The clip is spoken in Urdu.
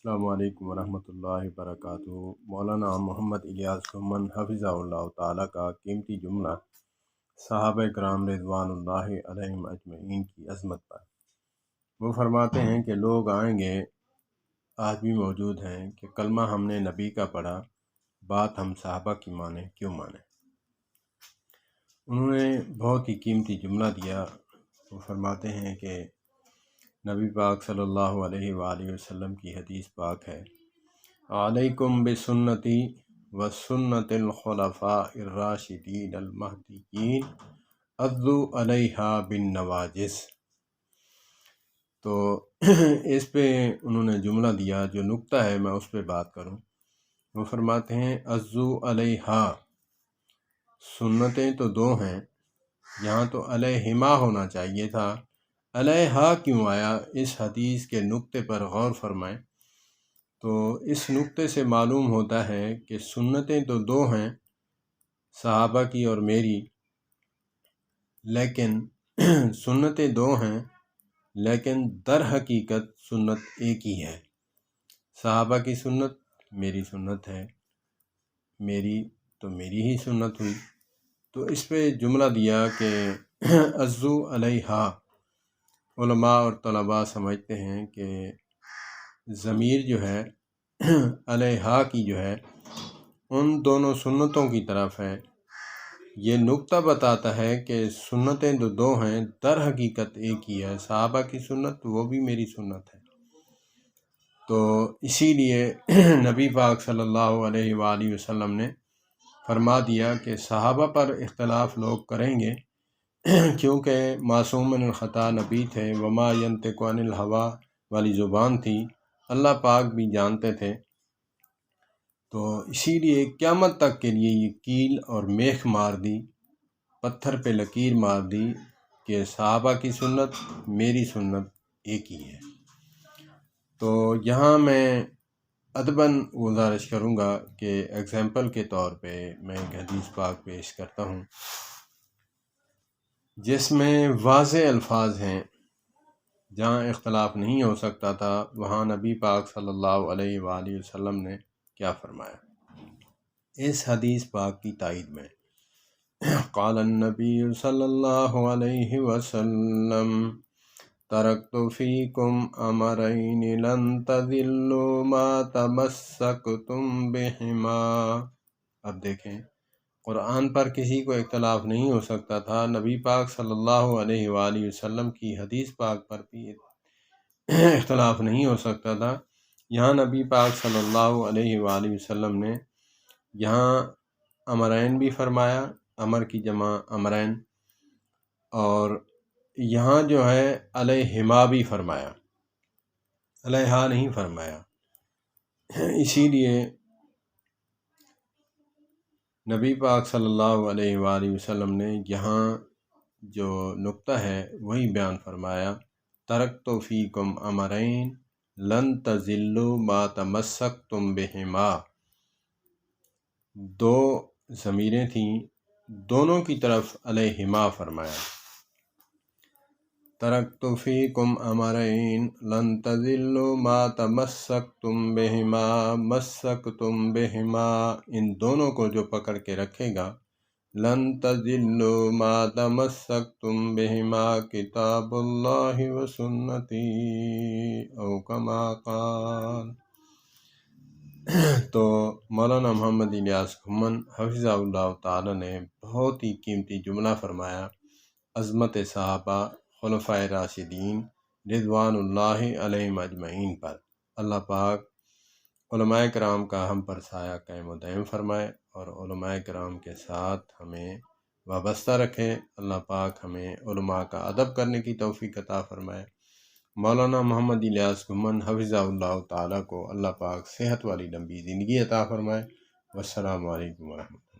السلام علیکم ورحمۃ اللہ وبرکاتہ۔ مولانا محمد الیاس گھمن حفظہ اللہ تعالیٰ کا قیمتی جملہ صحابہ کرام رضوان اللہ علیہم اجمعین کی عظمت پر۔ وہ فرماتے ہیں کہ لوگ آئیں گے، آج بھی موجود ہیں، کہ کلمہ ہم نے نبی کا پڑھا، بات ہم صحابہ کی مانیں، کیوں مانیں؟ انہوں نے بہت ہی قیمتی جملہ دیا۔ وہ فرماتے ہیں کہ نبی پاک صلی اللہ علیہ وآلہ وسلم کی حدیث پاک ہے، علیکم بسنتی و سنت الخلفاء الراشدین المہدیین عضوا علیہا بالنواجذ۔ تو اس پہ انہوں نے جملہ دیا، جو نقطہ ہے میں اس پہ بات کروں۔ وہ فرماتے ہیں عضوا علیہا، سنتیں تو دو ہیں، یہاں تو علیہما ہونا چاہیے تھا، علیہا کیوں آیا؟ اس حدیث کے نقطے پر غور فرمائیں تو اس نقطے سے معلوم ہوتا ہے کہ سنتیں تو دو ہیں، صحابہ کی اور میری، لیکن سنتیں دو ہیں لیکن در حقیقت سنت ایک ہی ہے۔ صحابہ کی سنت میری سنت ہے، میری تو میری ہی سنت ہوئی۔ تو اس پہ جملہ دیا کہ عضوا علیہا۔ علماء اور طلباء سمجھتے ہیں کہ ضمیر جو ہے علیہا کی جو ہے ان دونوں سنتوں کی طرف ہے۔ یہ نقطہ بتاتا ہے کہ سنتیں تو دو ہیں، در حقیقت ایک ہی ہے، صحابہ کی سنت وہ بھی میری سنت ہے۔ تو اسی لیے نبی پاک صلی اللہ علیہ وآلہ وسلم نے فرما دیا کہ صحابہ پر اختلاف لوگ کریں گے، کیونکہ معصوم من الخطا نبی تھے، وما ینطق عن الہوا والی زبان تھی، اللہ پاک بھی جانتے تھے۔ تو اسی لیے قیامت تک کے لیے یہ کیل اور میخ مار دی، پتھر پہ لکیر مار دی کہ صحابہ کی سنت میری سنت ایک ہی ہے۔ تو یہاں میں ادباً گزارش کروں گا کہ ایگزامپل کے طور پہ میں ایک حدیث پاک پیش کرتا ہوں جس میں واضح الفاظ ہیں، جہاں اختلاف نہیں ہو سکتا تھا وہاں نبی پاک صلی اللہ علیہ وآلہ وسلم نے کیا فرمایا۔ اس حدیث پاک کی تائید میں قال النبی صلی اللہ علیہ وسلم ترکت فیکم امرین لن تضلوا ما تمسکتم بہما۔ اب دیکھیں، قرآن پر کسی کو اختلاف نہیں ہو سکتا تھا، نبی پاک صلی اللہ علیہ وآلہ وسلم کی حدیث پاک پر بھی اختلاف نہیں ہو سکتا تھا۔ یہاں نبی پاک صلی اللہ علیہ وآلہ وسلم نے یہاں امرین بھی فرمایا، امر کی جمع امرین، اور یہاں جو ہے علیہما بھی فرمایا، علیہا نہیں فرمایا۔ اسی لیے نبی پاک صلی اللہ علیہ وآلہ وسلم نے یہاں جو نقطہ ہے وہی بیان فرمایا، ترکت فیکم امرین لن تضلوا ما تمسکتم بہما۔ دو ضمیریں تھیں، دونوں کی طرف علیہما فرمایا۔ ترکت فیکم امرین لن تضلوا ما تمسکتم بہما، مسکتم بہما، ان دونوں کو جو پکڑ کے رکھے گا، لن تضلوا ما تمسکتم بہما کتاب اللہ و سنتی او کما قال۔ تو مولانا محمد الیاس گھمن حفظہ اللہ تعالی نے بہت ہی قیمتی جملہ فرمایا عظمت صحابہ خلفائے راشدین رضوان اللہ علیہم اجمعین پر۔ اللہ پاک علماء کرام کا ہم پر سایہ قائم و دائم فرمائے اور علماء کرام کے ساتھ ہمیں وابستہ رکھے۔ اللہ پاک ہمیں علماء کا ادب کرنے کی توفیق عطا فرمائے۔ مولانا محمد الیاس گھمن حفظہ اللہ تعالیٰ کو اللہ پاک صحت والی لمبی زندگی عطا فرمائے۔ والسلام علیکم ورحمۃ اللہ۔